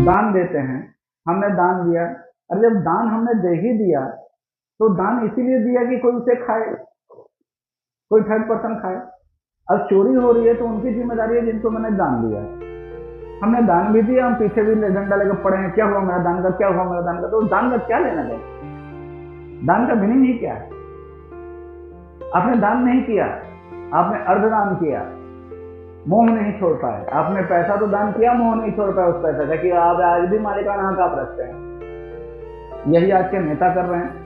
दान देते हैं, हमने दान दिया। अरे जब दान हमने दे ही दिया तो दान इसीलिए दिया कि कोई उसे खाए, कोई थर्ड पर्सन खाए। अब चोरी हो रही है तो उनकी जिम्मेदारी है जिनको मैंने दान दिया है। हमने दान भी दिया, हम पीछे भी डंडा लेकर पड़े हैं, क्या हुआ मेरा दान का, क्या हुआ मेरा दान का। तो दान का क्या लेना देना, दान का मीनिंग ही क्या है। आपने दान नहीं किया, आपने अर्धदान किया, मोह नहीं छोड़ पाए। आपने पैसा तो दान किया, मोह नहीं छोड़ पाए उस पैसे का कि आप आज भी मालिकाना हक आप रखते हैं। यही आज के नेता कर रहे हैं,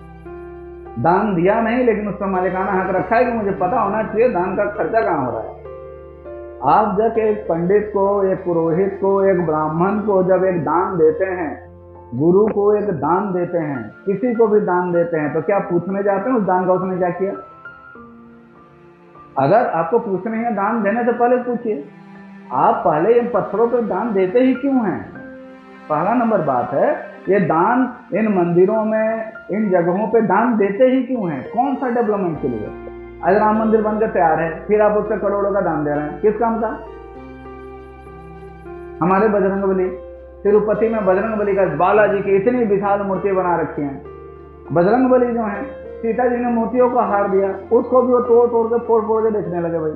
दान दिया नहीं लेकिन उस पर मालिकाना हक रखा है कि मुझे पता होना चाहिए दान का खर्चा कहाँ हो रहा है। आप जब एक पंडित को, एक पुरोहित को, एक ब्राह्मण को जब एक दान देते हैं, गुरु को एक दान देते हैं, किसी को भी दान देते हैं, तो क्या पूछने जाते हैं उस दान का उसने क्या किया। अगर आपको पूछने है दान देने से पहले पूछिए, आप पहले इन पत्थरों पर दान देते ही क्यों हैं। पहला नंबर बात है, ये दान इन मंदिरों में, इन जगहों पे दान देते ही क्यों हैं, कौन सा डेवलपमेंट के लिए। आज राम मंदिर बनकर तैयार है, फिर आप उससे करोड़ों का दान दे रहे हैं, किस काम का। हमारे बजरंगबली, तिरुपति में बजरंगबली का, बालाजी की इतनी विशाल मूर्ति बना रखी है। बजरंगबली जो है, सीता जी ने मोतियों का हार दिया, उसको भी वो तोड़ तोड़ के फोड़ फोड़ के देखने लगे, भाई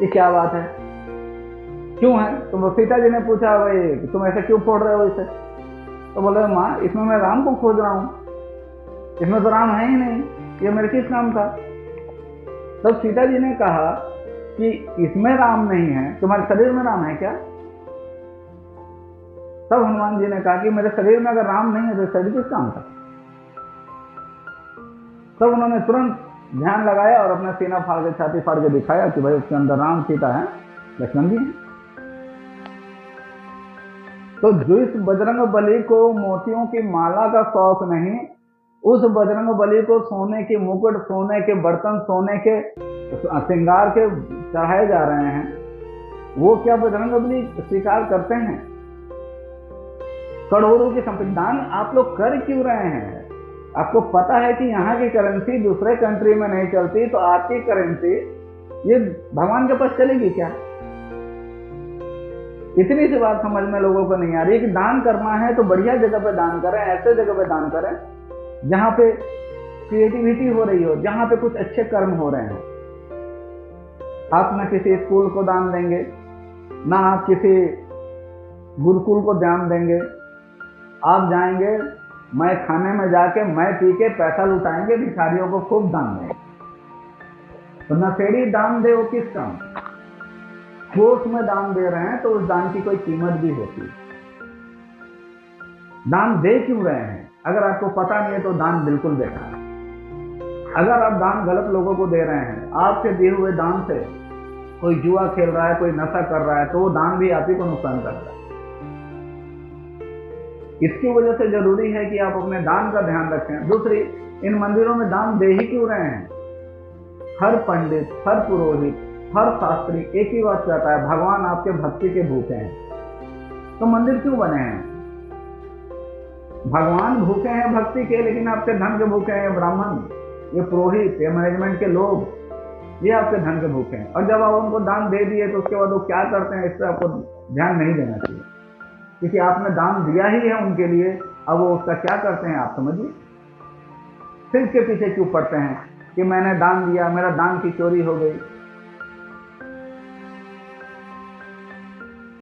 ये क्या बात है, क्यों है। तो सीता जी ने पूछा, भाई तुम ऐसे क्यों फोड़ रहे हो इसे। तो बोले माँ इसमें मैं राम को खोज रहा हूँ, इसमें तो राम है ही नहीं, ये मेरे किस काम का। तब सीता जी ने कहा कि इसमें राम नहीं है, तुम्हारे शरीर में राम है क्या। तब हनुमान जी ने कहा कि मेरे शरीर में अगर राम नहीं है तो शरीर किस काम का। तब उन्होंने तुरंत ध्यान लगाया और अपना सीना फाड़ के, छाती फाड़ के दिखाया कि भाई उसके अंदर राम, सीता है, लक्ष्मण जी है। तो जिस बजरंग बली को मोतियों की माला का शौक नहीं, उस बजरंग बली को सोने के मुकुट, सोने के बर्तन, सोने के श्रृंगार के चढ़ाए जा रहे हैं, वो क्या बजरंग बली स्वीकार करते हैं। करोड़ों की संपत्ति दान आप लोग कर क्यों रहे हैं। आपको पता है कि यहाँ की करेंसी दूसरे कंट्री में नहीं चलती, तो आपकी करेंसी ये भगवान के पास चलेगी क्या। इतनी सी बात समझ में लोगों को नहीं आ रही है कि दान करना है तो बढ़िया जगह पे दान करें, ऐसे जगह पे दान करें जहां पे क्रिएटिविटी हो रही हो, जहां पे कुछ अच्छे कर्म हो रहे हैं। आप न किसी स्कूल को दान देंगे, ना आप किसी गुरुकुल को दान देंगे, आप जाएंगे मैं खाने में जाके मैं पी के पैसा लुटाएंगे, भिखारियों को खूब दान देंगे। तो नशेड़ी दान दे वो किस काम, वो उसमें दान दे रहे हैं तो उस दान की कोई कीमत भी होती है। दान दे क्यों रहे हैं, अगर आपको पता नहीं है तो दान बिल्कुल बेकार है। अगर आप दान गलत लोगों को दे रहे हैं, आपके दिए हुए दान से कोई जुआ खेल रहा है, कोई नशा कर रहा है, तो वो दान भी आप ही को नुकसान करता है। इसकी वजह से जरूरी है कि आप अपने दान का ध्यान रखें। दूसरी, इन मंदिरों में दान दे ही क्यों रहे हैं। हर पंडित, हर पुरोहित, हर शास्त्री एक ही बात कहता है, भगवान आपके भक्ति के भूखे हैं। तो मंदिर क्यों बने हैं। भगवान भूखे हैं भक्ति के, लेकिन आपके धन के भूखे हैं ब्राह्मण, ये पुरोहित, ये मैनेजमेंट के लोग, ये आपके धन के भूखे हैं। और जब आप उनको दान दे दिए तो उसके बाद वो क्या करते हैं, इस पर आपको ध्यान नहीं देना चाहिए, क्योंकि आपने दान दिया ही है उनके लिए। अब वो उसका क्या करते हैं आप समझिए। फिर इसके पीछे क्यों पड़ते हैं कि मैंने दान दिया, मेरा दान की चोरी हो गई।